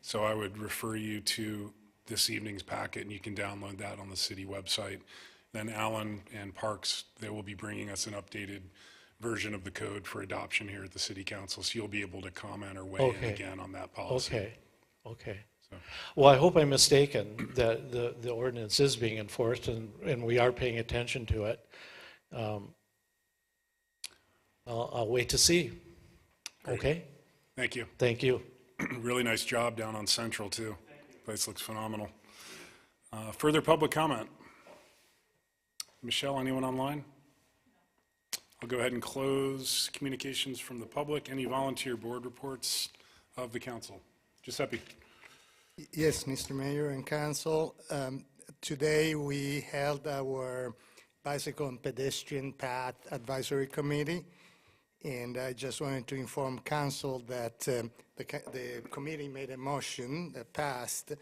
So I would refer you to this evening's packet, and you can download that on the city website. Then Alan and Parks, they will be bringing us an updated version of the code for adoption here at the city council, so you'll be able to comment or weigh in again on that policy. Okay. Well, I hope I'm mistaken that the ordinance is being enforced and we are paying attention to it. I'll wait to see. Great. Okay? Thank you. Thank you. Really nice job down on Central, too. Place looks phenomenal. Further public comment? Michelle, anyone online? I'll go ahead and close communications from the public. Any volunteer board reports of the council? Giuseppe. Yes, Mr. Mayor and Council. Today we held our Bicycle and Pedestrian Path Advisory Committee, and I just wanted to inform Council that the committee made a motion that passed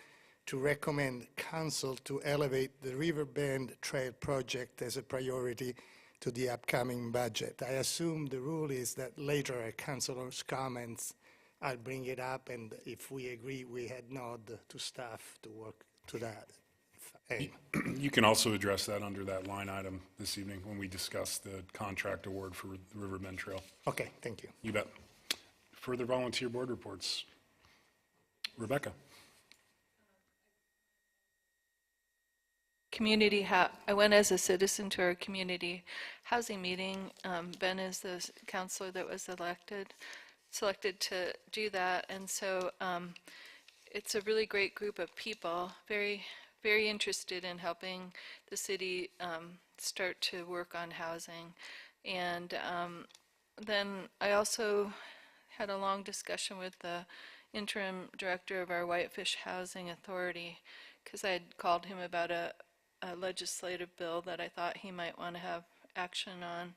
to recommend Council to elevate the Riverbend Trail project as a priority to the upcoming budget. I assume the rule is that later at Councilor's comments I'll bring it up, and if we agree, we had nod to staff to work to that. You can also address that under that line item this evening when we discuss the contract award for the Riverbend Trail. Okay, thank you. You bet. Further volunteer board reports? Rebecca. I went as a citizen to our community housing meeting. Ben is the counselor that was selected to do that, and so it's a really great group of people, very interested in helping the city start to work on housing. And then I also had a long discussion with the interim director of our Whitefish Housing Authority, because I had called him about a legislative bill that I thought he might want to have action on.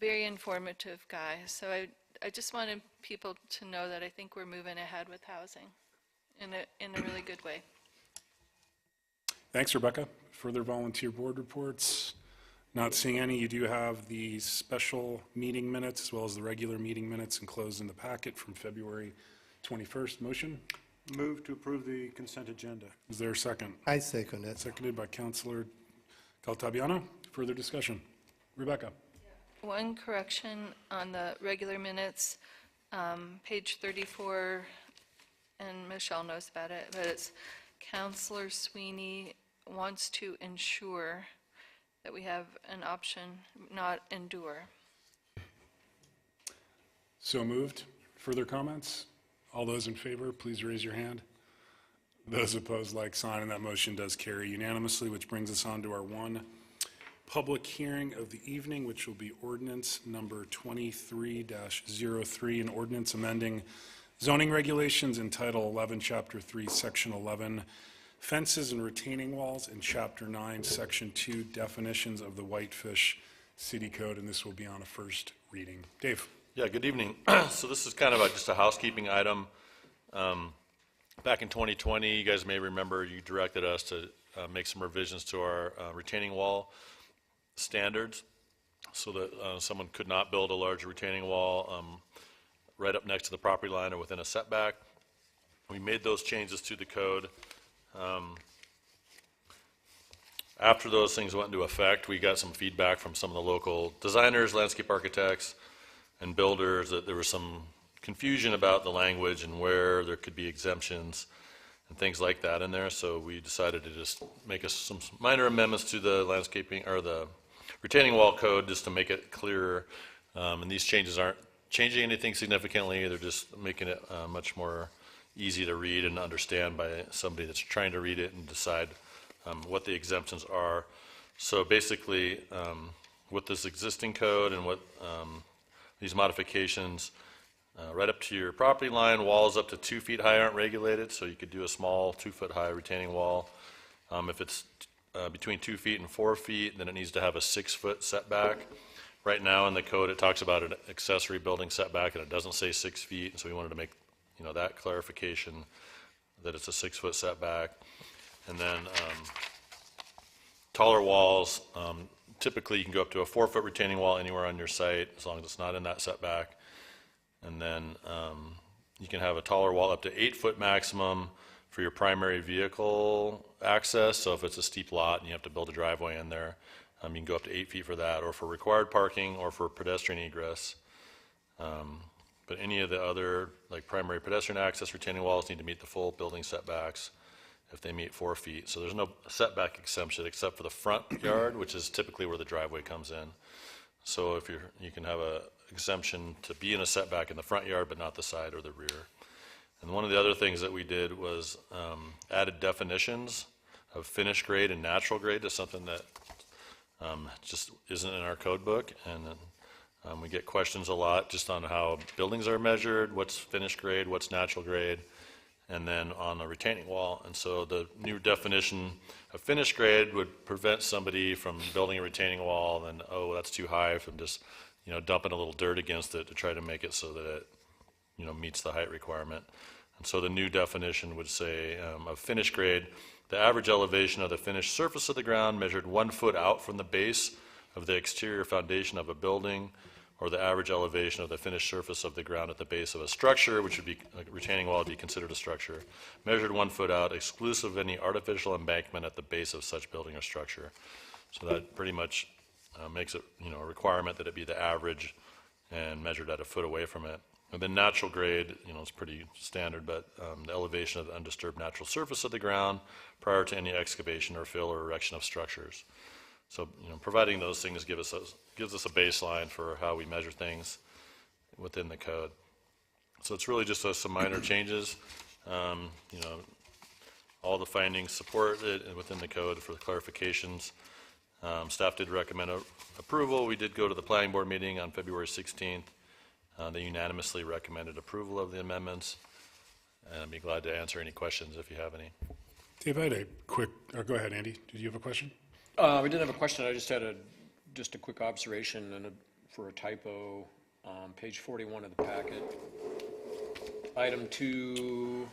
Very informative guy. So I just wanted people to know that I think we're moving ahead with housing in a really good way. Thanks, Rebecca. Further volunteer board reports? Not seeing any. You do have the special meeting minutes as well as the regular meeting minutes enclosed in the packet from February 21st. Motion? Move to approve the consent agenda. Is there a second? I second it. Seconded by Councilor Caltabiano. Further discussion? Rebecca. One correction on the regular minutes, page 34, and Michelle knows about it, but it's Councilor Sweeney wants to ensure that we have an option, not endure. So moved. Further comments? All those in favor, please raise your hand. Those opposed, like sign, and that motion does carry unanimously, which brings us on to our one public hearing of the evening, which will be ordinance number 23-03, an ordinance amending zoning regulations in Title 11, Chapter 3, Section 11, fences and retaining walls, and Chapter 9, Section 2, definitions of the Whitefish City Code, and this will be on a first reading. Dave. Yeah, good evening. So this is kind of just a housekeeping item. Back in 2020, you guys may remember you directed us to make some revisions to our retaining wall standards so that someone could not build a larger retaining wall right up next to the property line or within a setback. We made those changes to the code. After those things went into effect, we got some feedback from some of the local designers, landscape architects, and builders that there was some confusion about the language and where there could be exemptions and things like that in there. So we decided to just make some minor amendments to the landscaping or the retaining wall code just to make it clearer. And these changes aren't changing anything significantly. They're just making it much more easy to read and understand by somebody that's trying to read it and decide what the exemptions are. So basically, with this existing code and what these modifications, right up to your property line, walls up to 2 feet high aren't regulated, so you could do a small 2-foot high retaining wall. If it's between 2 feet and 4 feet, then it needs to have a 6-foot setback. Right now in the code, it talks about an accessory building setback, and it doesn't say 6 feet, so we wanted to make that clarification that it's a 6-foot setback. And then taller walls, typically you can go up to a 4-foot retaining wall anywhere on your site as long as it's not in that setback. And then You can have a taller wall up to 8-foot maximum for your primary vehicle access. So if it's a steep lot and you have to build a driveway in there, you can go up to 8 feet for that, or for required parking, or for pedestrian egress. But any of the other, like primary pedestrian access retaining walls, need to meet the full building setbacks if they meet 4 feet. So there's no setback exemption except for the front yard, which is typically where the driveway comes in. So if you can have a exemption to be in a setback in the front yard, but not the side or the rear. And one of the other things that we did was added definitions of finished grade and natural grade to something that just isn't in our code book. And we get questions a lot just on how buildings are measured, what's finished grade, what's natural grade, and then on a retaining wall. And so the new definition of finished grade would prevent somebody from building a retaining wall and, oh, that's too high, from just, dumping a little dirt against it to try to make it so that it, meets the height requirement. And so the new definition would say of finished grade, the average elevation of the finished surface of the ground measured 1 foot out from the base of the exterior foundation of a building, or the average elevation of the finished surface of the ground at the base of a structure, which would be a retaining wall, would be considered a structure, measured 1 foot out, exclusive of any artificial embankment at the base of such building or structure. So that pretty much makes it, a requirement that it be the average and measured at a foot away from it. And then natural grade, it's pretty standard, but the elevation of the undisturbed natural surface of the ground prior to any excavation or fill or erection of structures. So, providing those things gives us a baseline for how we measure things within the code. So it's really just some minor changes. All the findings supported within the code for the clarifications. Staff did recommend approval. We did go to the planning board meeting on February 16th. They unanimously recommended approval of the amendments, and I'd be glad to answer any questions if you have any. Dave, I had a quick, or go ahead, Andy. Did you have a question? We didn't have a question. I just had a quick observation and for a typo on page 41 of the packet. Item 2,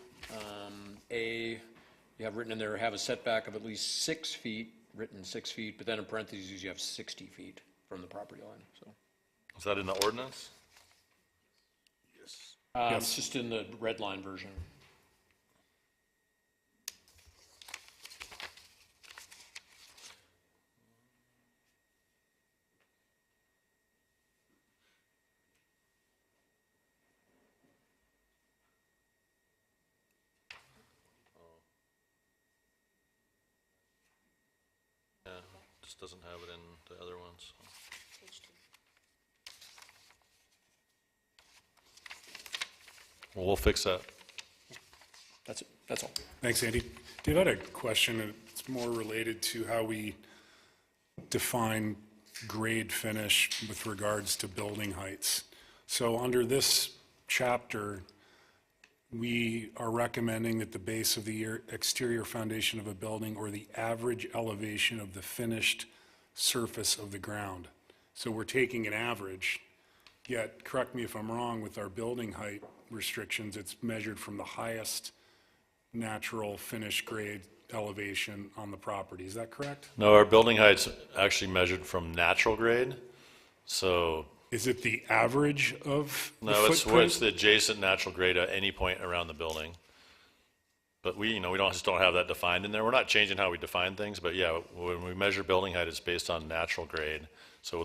A, you have written in there, have a setback of at least 6 feet, written 6 feet, but then in parentheses you have 60 feet from the property line. So Is that in the ordinance? It's just in the red line version. Yeah, just doesn't have it in the other ones. Well, we'll fix that. That's it. That's all. Thanks, Andy. Dave, I had a question, and it's more related to how we define grade finish with regards to building heights. So under this chapter, we are recommending that the base of the exterior foundation of a building or the average elevation of the finished surface of the ground. So we're taking an average, yet, correct me if I'm wrong, with our building height restrictions, it's measured from the highest natural finished grade elevation on the property. Is that correct? No, our building height's actually measured from natural grade. So Is it the average of the no, footprint? it's the adjacent natural grade at any point around the building. But we just don't have that defined in there. We're not changing how we define things, but yeah, when we measure building height, it's based on natural grade. So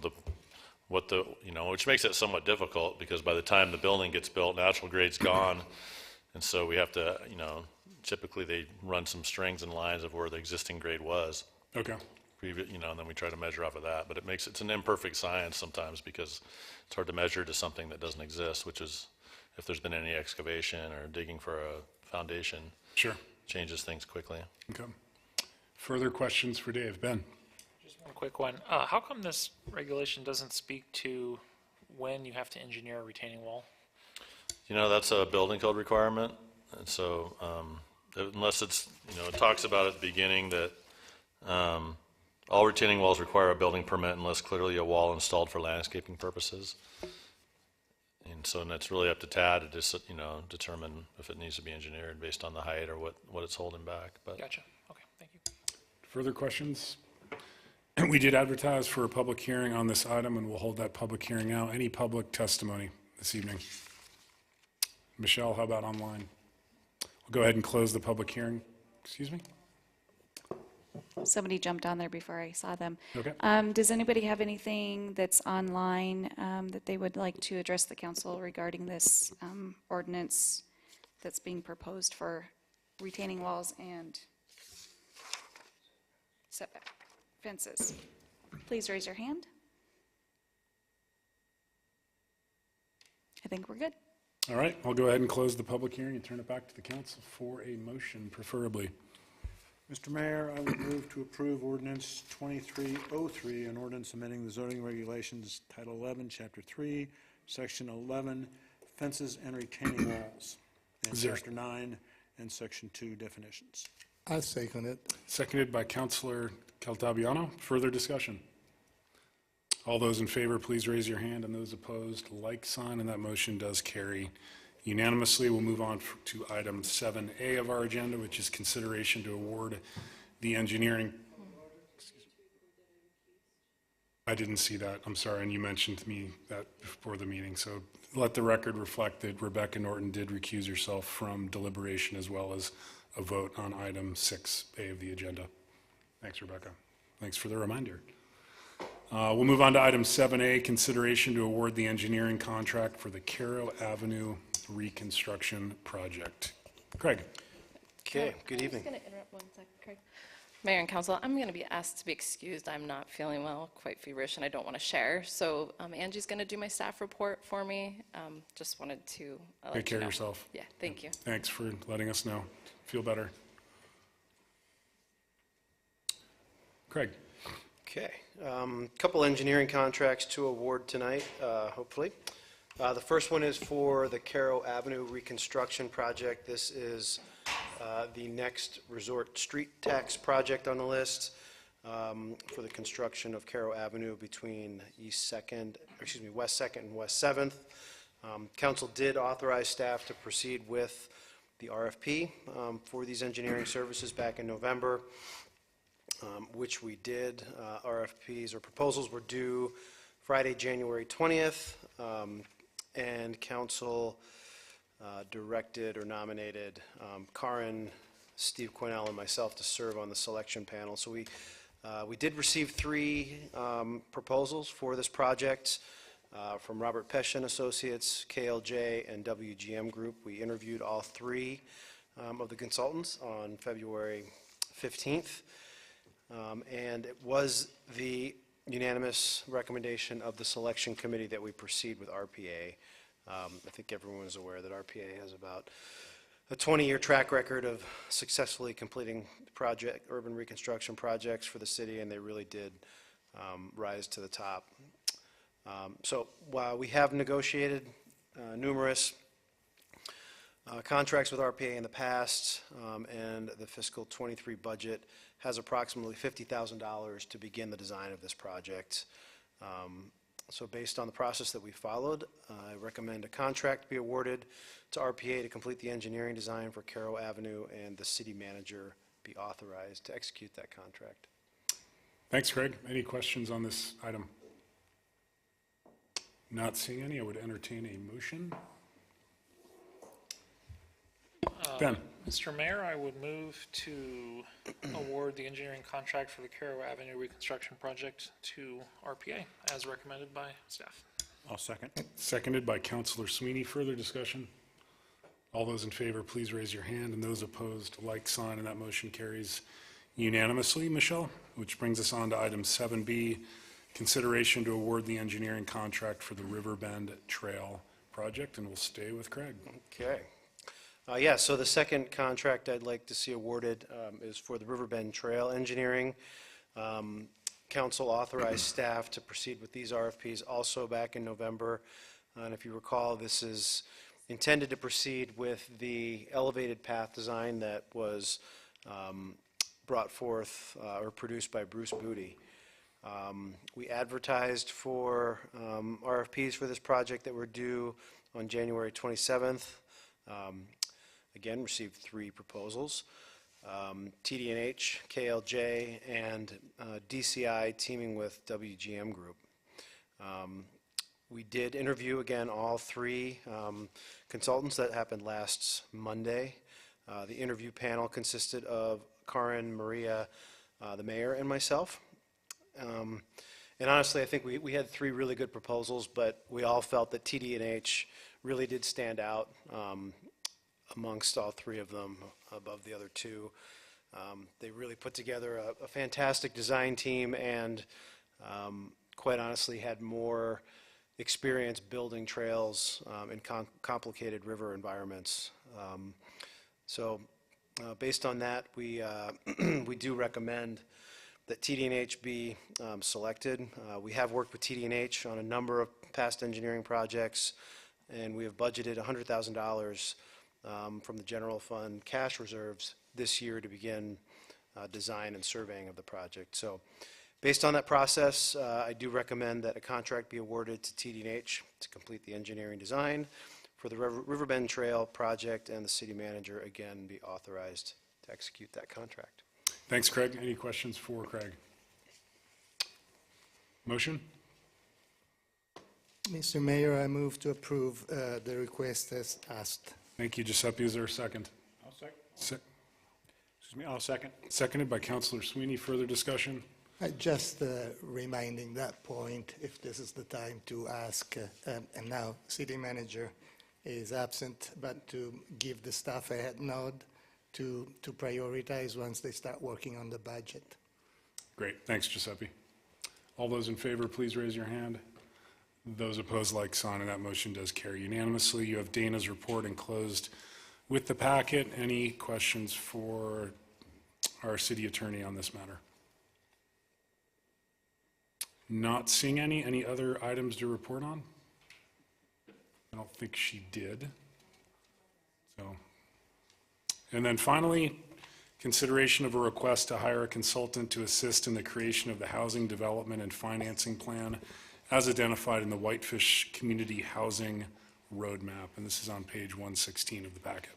which makes it somewhat difficult because by the time the building gets built, natural grade's gone. And so we have to, typically they run some strings and lines of where the existing grade was. Okay. And then we try to measure off of that. But it's an imperfect science sometimes because it's hard to measure to something that doesn't exist, which is if there's been any excavation or digging for a foundation. Sure. Changes things quickly. Okay. Further questions for Dave? Ben? Just one quick one. How come this regulation doesn't speak to when you have to engineer a retaining wall? That's a building code requirement. And so unless it's, it talks about at the beginning that all retaining walls require a building permit unless clearly a wall installed for landscaping purposes. And so that's really up to TAD to just, determine if it needs to be engineered based on the height or what it's holding back. But Gotcha. Okay, thank you. Further questions? We did advertise for a public hearing on this item, and we'll hold that public hearing now. Any public testimony this evening? Michelle, how about online? We'll go ahead and close the public hearing. Excuse me? Somebody jumped on there before I saw them. Okay. Does anybody have anything that's online that they would like to address the council regarding this ordinance that's being proposed for retaining walls and setback fences? Please raise your hand. I think we're good. All right, I'll go ahead and close the public hearing and turn it back to the council for a motion, preferably. Mr. Mayor, I would move to approve ordinance 2303, an ordinance amending the zoning regulations, Title 11, Chapter 3, Section 11, fences and retaining walls, and Is there- Chapter 9 and Section 2 definitions. I second it. Seconded by Councilor Caltabiano. Further discussion? All those in favor, please raise your hand, and those opposed, like sign, and that motion does carry unanimously. We'll move on to item 7A of our agenda, which is consideration to award the engineering. I didn't see that, I'm sorry, and you mentioned to me that before the meeting, so let the record reflect that Rebecca Norton did recuse herself from deliberation as well as a vote on item 6A of the agenda. Thanks, Rebecca. Thanks for the reminder. We'll move on to item 7A, consideration to award the engineering contract for the Caro Avenue reconstruction project. Craig. Okay, good evening. I'm just going to interrupt 1 second, Craig. Mayor and council, I'm going to be asked to be excused. I'm not feeling well, quite feverish, and I don't want to share. So Angie's going to do my staff report for me. Just wanted to let Take care you know. of yourself. Yeah, thank you. Thanks for letting us know. Feel better. Craig. Okay, couple engineering contracts to award tonight, hopefully. The first one is for the Caro Avenue reconstruction project. This is the next resort street tax project on the list for the construction of Caro Avenue between West 2nd and West 7th. Council did authorize staff to proceed with the RFP for these engineering services back in November. Which we did. RFPs or proposals were due Friday, January 20th, and council directed or nominated Karin, Steve Quinnell, and myself to serve on the selection panel. So we did receive 3 proposals for this project from Robert Pesch and Associates, KLJ, and WGM Group. We interviewed all 3 of the consultants on February 15th. And it was the unanimous recommendation of the selection committee that we proceed with RPA. I think everyone is aware that RPA has about a 20-year track record of successfully completing urban reconstruction projects for the city, and they really did rise to the top. So while we have negotiated numerous contracts with RPA in the past, and the fiscal '23 budget has approximately $50,000 to begin the design of this project. So based on the process that we followed, I recommend a contract be awarded to RPA to complete the engineering design for Caro Avenue, and the city manager be authorized to execute that contract. Thanks, Craig. Any questions on this item? Not seeing any, I would entertain a motion. Ben. Mr. Mayor, I would move to award the engineering contract for the Caro Avenue reconstruction project to RPA as recommended by staff. I'll second. Seconded by Councilor Sweeney. Further discussion? All those in favor, please raise your hand, and those opposed, like sign, and that motion carries unanimously. Michelle, which brings us on to item 7B, consideration to award the engineering contract for the Riverbend Trail project, and we'll stay with Craig. Okay. Yeah, so the second contract I'd like to see awarded is for the Riverbend Trail Engineering. Council authorized staff to proceed with these RFPs also back in November. And if you recall, this is intended to proceed with the elevated path design that was brought forth or produced by Bruce Booty. We advertised for RFPs for this project that were due on January 27th. Again, received 3 proposals. TD&H, KLJ, and DCI teaming with WGM Group. We did interview, again, all three consultants. That happened last Monday. The interview panel consisted of Karin, Maria, the mayor, and myself. And honestly, I think we had three really good proposals, but we all felt that TD&H really did stand out amongst all three of them above the other two. They really put together a fantastic design team and quite honestly had more experience building trails in complicated river environments. So based on that, we, we do recommend that TD&H be selected. We have worked with TD&H on a number of past engineering projects, and we have budgeted $100,000 from the general fund cash reserves this year to begin design and surveying of the project. So based on that process, I do recommend that a contract be awarded to TD&H to complete the engineering design for the Riverbend Trail project, and the city manager again be authorized to execute that contract. Thanks, Craig. Any questions for Craig? Motion? Mr. Mayor, I move to approve the request as asked. Thank you, Giuseppe. Is there a second? I'll second. Excuse me, I'll second. Seconded by Councilor Sweeney. Further discussion? Just reminding that point, if this is the time to ask, and now city manager is absent, but to give the staff a head nod to prioritize once they start working on the budget. Great. Thanks, Giuseppe. All those in favor, please raise your hand. Those opposed, like sign, and that motion does carry unanimously. You have Dana's report enclosed with the packet. Any questions for our city attorney on this matter? Not seeing any. Any other items to report on? I don't think she did. So, and then finally, consideration of a request to hire a consultant to assist in the creation of the housing development and financing plan as identified in the Whitefish Community Housing Roadmap. And this is on page 116 of the packet.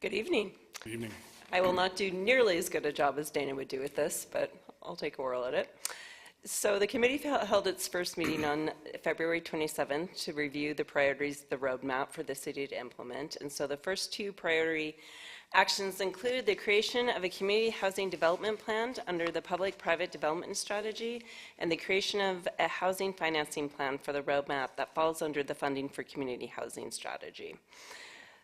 Good evening. Good evening. I will not do nearly as good a job as Dana would do with this, but I'll take a whirl at it. So the committee held its first meeting on February 27th to review the priorities of the roadmap for the city to implement. And so the first two priority actions included the creation of a community housing development plan under the public-private development strategy and the creation of a housing financing plan for the roadmap that falls under the funding for community housing strategy.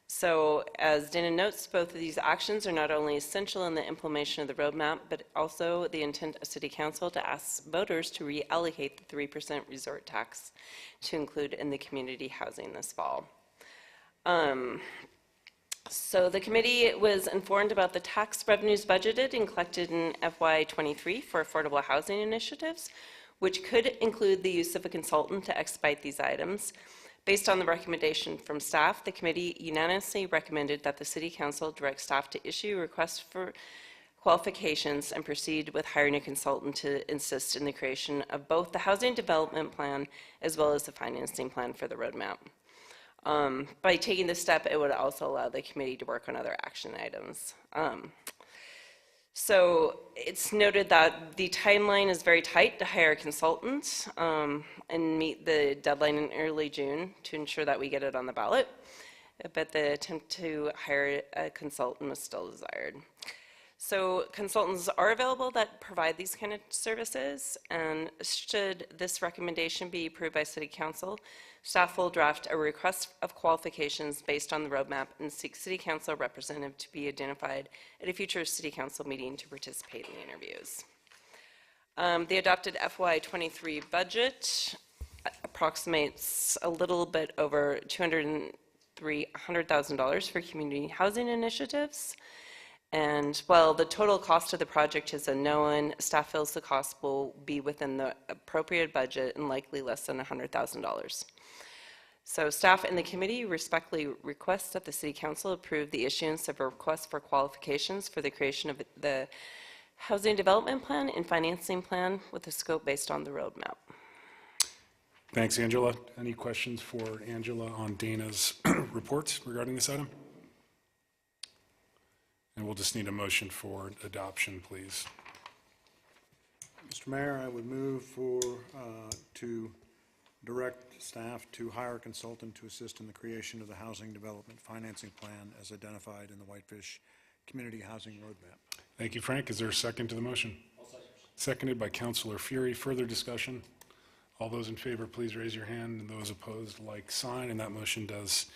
So as Dana notes, both of these actions are not only essential in the implementation of the roadmap, but also the intent of City Council to ask voters to reallocate the 3% resort tax to include in the community housing this fall. So the committee was informed about the tax revenues budgeted and collected in FY23 for affordable housing initiatives, which could include the use of a consultant to expedite these items. Based on the recommendation from staff, the committee unanimously recommended that the City Council direct staff to issue requests for qualifications and proceed with hiring a consultant to assist in the creation of both the housing development plan as well as the financing plan for the roadmap. By taking this step, it would also allow the committee to work on other action items. So it's noted that the timeline is very tight to hire a consultant and meet the deadline in early June to ensure that we get it on the ballot. But the attempt to hire a consultant was still desired. So consultants are available that provide these kind of services, and should this recommendation be approved by City Council, staff will draft a request of qualifications based on the roadmap and seek City Council representative to be identified at a future City Council meeting to participate in the interviews. The adopted FY23 budget approximates a little bit over $200,000 for community housing initiatives. And while the total cost of the project is unknown, staff feels the cost will be within the appropriate budget and likely less than $100,000. So staff and the committee respectfully request that the City Council approve the issuance of a request for qualifications for the creation of the housing development plan and financing plan with a scope based on the roadmap. Thanks, Angela. Any questions for Angela on Dana's reports regarding this item? And we'll just need a motion for adoption, please. Mr. Mayor, I would move for, to direct staff to hire a consultant to assist in the creation of the housing development financing plan as identified in the Whitefish Community Housing Roadmap. Thank you, Frank. Is there a second to the motion? Seconded by Councilor Fury. Further discussion? All those in favor, please raise your hand, and those opposed, like sign, and that motion does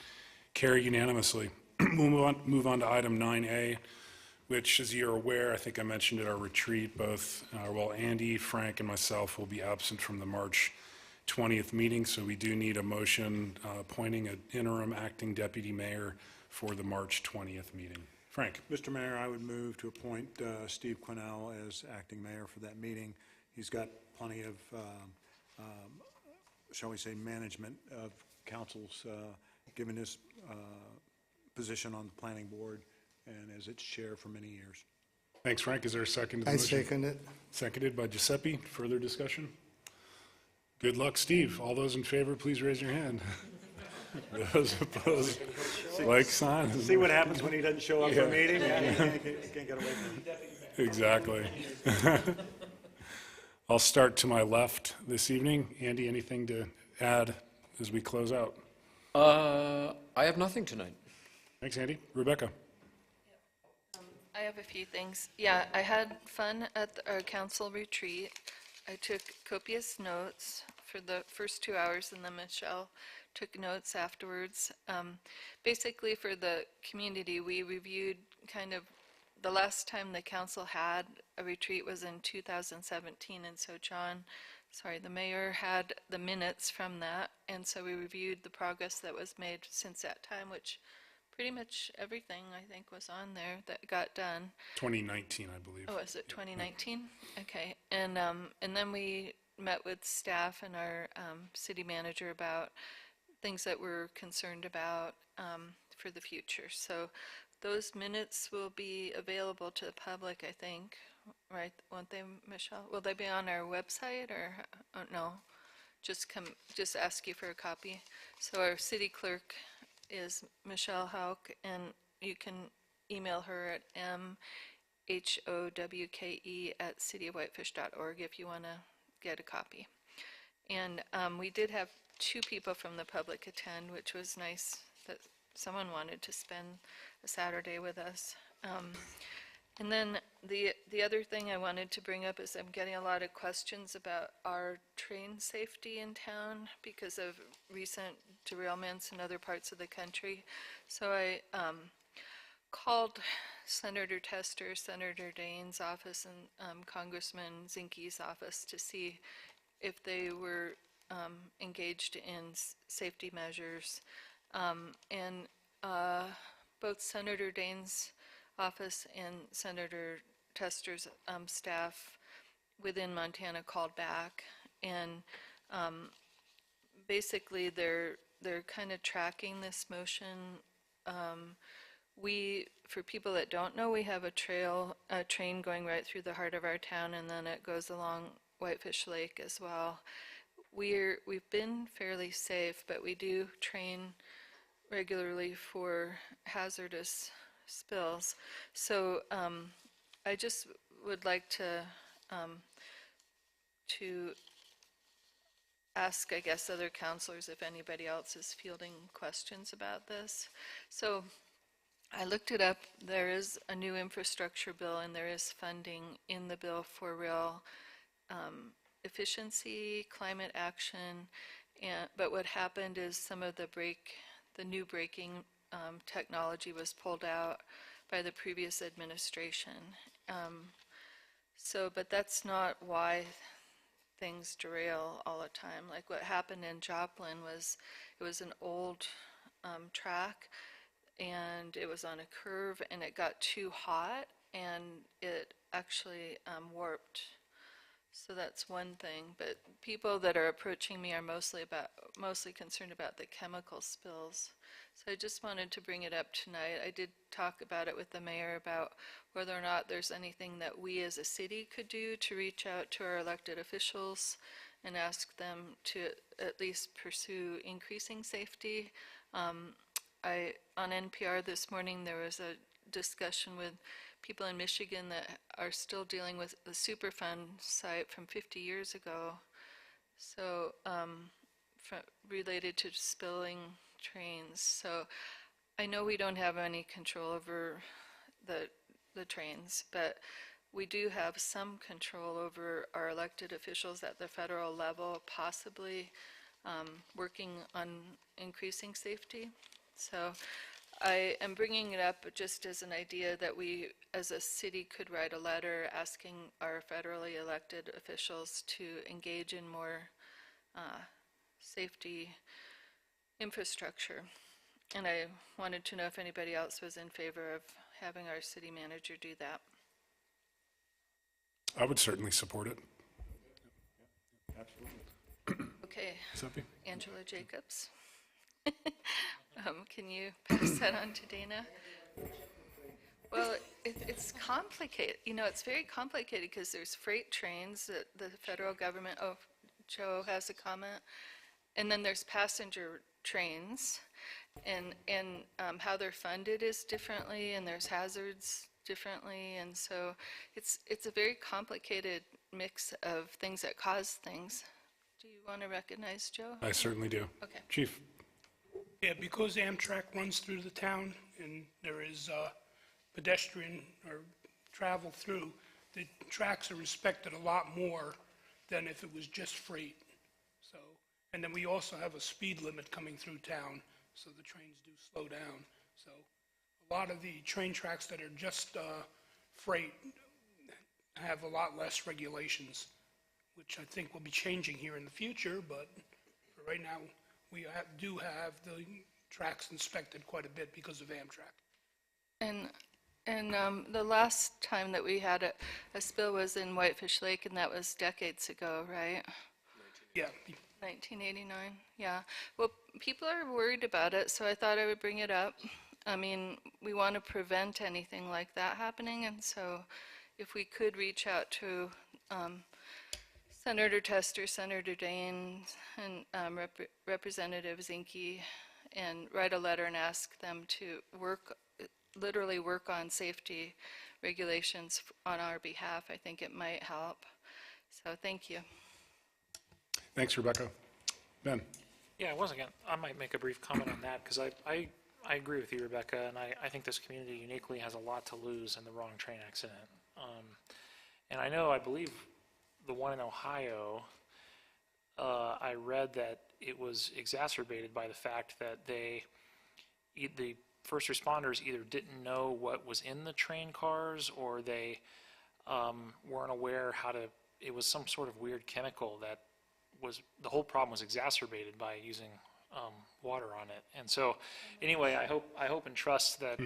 carry unanimously. We'll move on to item 9A, which, as you're aware, I think I mentioned at our retreat, both, Andy, Frank, and myself will be absent from the March 20th meeting, so we do need a motion appointing an interim acting deputy mayor for the March 20th meeting. Frank? Mr. Mayor, I would move to appoint Steve Quinnell as acting mayor for that meeting. He's got plenty of, shall we say, management of councils, given his position on the planning board and as its chair for many years. Thanks, Frank. Is there a second to the I motion? second it. Seconded by Giuseppe. Further discussion? Good luck, Steve. All those in favor, please raise your hand. Those opposed, like sign. See what happens when he doesn't show up for a meeting? You can't get away from it. Exactly. I'll start to my left this evening. Andy, anything to add as we close out? I have nothing tonight. Thanks, Andy. Rebecca? I have a few things. Yeah, I had fun at our council retreat. I took copious notes for the first 2 hours, and then Michelle took notes afterwards. Basically, for the community, we reviewed kind of the last time the council had a retreat was in 2017, and so the mayor had the minutes from that, and so we reviewed the progress that was made since that time, which pretty much everything, I think, was on there that got done. 2019, I believe. Oh, is it 2019? Okay, and then we met with staff and our city manager about things that we're concerned about for the future. So those minutes will be available to the public, I think, right? Won't they, Michelle? Will they be on our website, or no? Just ask you for a copy. So our city clerk is Michelle Hauk, and you can email her at mhowke@cityofwhitefish.org if you want to get a copy. And we did have 2 people from the public attend, which was nice that someone wanted to spend a Saturday with us. And then the other thing I wanted to bring up is I'm getting a lot of questions about our train safety in town because of recent derailments in other parts of the country. So I called Senator Tester, Senator Dane's office, and Congressman Zinke's office to see if they were engaged in safety measures. And both Senator Dane's office and Senator Tester's staff within Montana called back, and basically they're kind of tracking this motion. For people that don't know, we have a train going right through the heart of our town, and then it goes along Whitefish Lake as well. We've been fairly safe, but we do train regularly for hazardous spills. So I just would like to ask, I guess, other counselors if anybody else is fielding questions about this. So I looked it up. There is a new infrastructure bill, and there is funding in the bill for real efficiency, climate action, but what happened is some of the new braking technology was pulled out by the previous administration. But that's not why things derail all the time. Like what happened in Joplin it was an old track, and it was on a curve, and it got too hot, and it actually warped. So that's one thing, but people that are approaching me are mostly concerned about the chemical spills. So I just wanted to bring it up tonight. I did talk about it with the mayor about whether or not there's anything that we as a city could do to reach out to our elected officials and ask them to at least pursue increasing safety. On NPR this morning there was a discussion with people in Michigan that are still dealing with the Superfund site from 50 years ago. So related to spilling trains. So I know we don't have any control over the trains, but we do have some control over our elected officials at the federal level, possibly working on increasing safety. So I am bringing it up just as an idea that we, as a city, could write a letter asking our federally elected officials to engage in more safety infrastructure. And I wanted to know if anybody else was in favor of having our city manager do that. I would certainly support it. Okay, Giuseppe? Angela Jacobs. Can you pass that on to Dana? Well, it's complicated. You know, it's very complicated because there's freight trains that the federal government, oh, Joe has a comment. And then there's passenger trains, and how they're funded is differently, and there's hazards differently, and so it's a very complicated mix of things that cause things. Do you want to recognize Joe? I certainly do. Okay. Chief? Yeah, because Amtrak runs through the town and there is pedestrian or travel through, the tracks are respected a lot more than if it was just freight. So, and then we also have a speed limit coming through town, so the trains do slow down. So a lot of the train tracks that are just freight have a lot less regulations, which I think will be changing here in the future, but for right now, we do have the tracks inspected quite a bit because of Amtrak. And the last time that we had a spill was in Whitefish Lake, and that was decades ago, right? Yeah, 1989, yeah. Well, people are worried about it, so I thought I would bring it up. I mean, we want to prevent anything like that happening, and so if we could reach out to Senator Tester, Senator Dane, and Representative Zinke, and write a letter and ask them to literally work on safety regulations on our behalf, I think it might help. So thank you. Thanks, Rebecca. Ben? Yeah, I might make a brief comment on that, because I agree with you, Rebecca, and I think this community uniquely has a lot to lose in the wrong train accident. And I believe the one in Ohio, I read that it was exacerbated by the fact that the first responders either didn't know what was in the train cars, or they weren't aware it was some sort of weird chemical that the whole problem was exacerbated by using water on it. And so anyway, I hope and trust that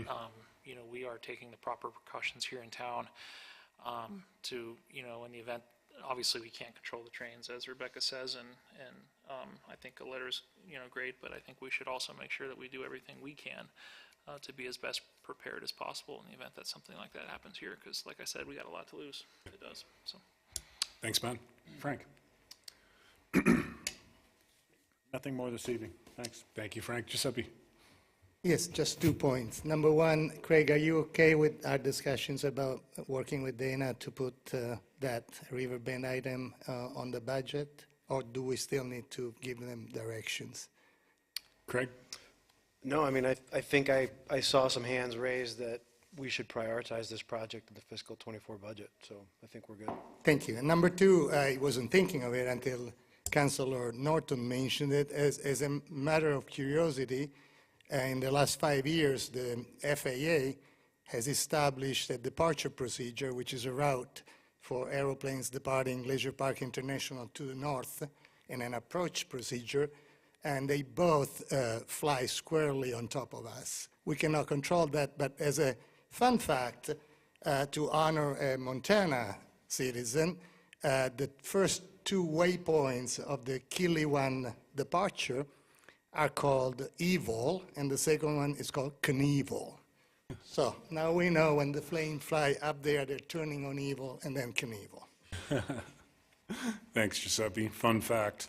we are taking the proper precautions here in town to, in the event, obviously we can't control the trains, as Rebecca says, and I think a letter's great, but I think we should also make sure that we do everything we can to be as best prepared as possible in the event that something like that happens here, because like I said, we got a lot to lose if it does. So Thanks, Ben. Frank? Nothing more this evening. Thanks. Thank you, Frank. Giuseppe? Yes, just 2 points. Number one, Craig, are you okay with our discussions about working with Dana to put that Riverbend item on the budget? Or do we still need to give them directions? Craig? No, I mean, I think I saw some hands raised that we should prioritize this project in the fiscal ¡24 budget, so I think we're good. Thank you. And number two, I wasn't thinking of it until Councilor Norton mentioned it. As a matter of curiosity, in the last 5 years, the FAA has established a departure procedure, which is a route for aeroplanes departing Leisure Park International to the north, and an approach procedure, and they both fly squarely on top of us. We cannot control that, but as a fun fact, to honor a Montana citizen, the first 2 waypoints of the Kiliwan departure are called Evil, and the second one is called Knievel. So now we know when the planes fly up there, they're turning on Evil and then Knievel. Thanks, Giuseppe. Fun fact.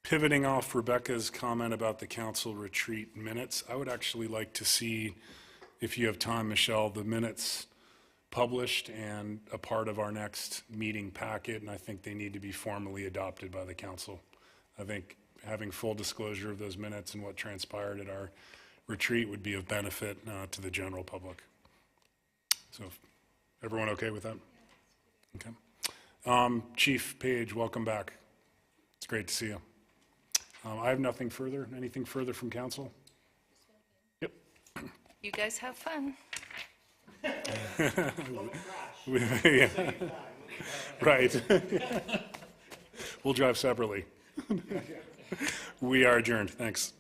Pivoting off Rebecca's comment about the council retreat minutes, I would actually like to see, if you have time, Michelle, the minutes published and a part of our next meeting packet, and I think they need to be formally adopted by the council. I think having full disclosure of those minutes and what transpired at our retreat would be of benefit to the general public. So, everyone okay with that? Okay. Chief Page, welcome back. It's great to see you. I have nothing further. Anything further from council? Yep. You guys have fun. Yeah. Right. We'll drive separately. We are adjourned. Thanks.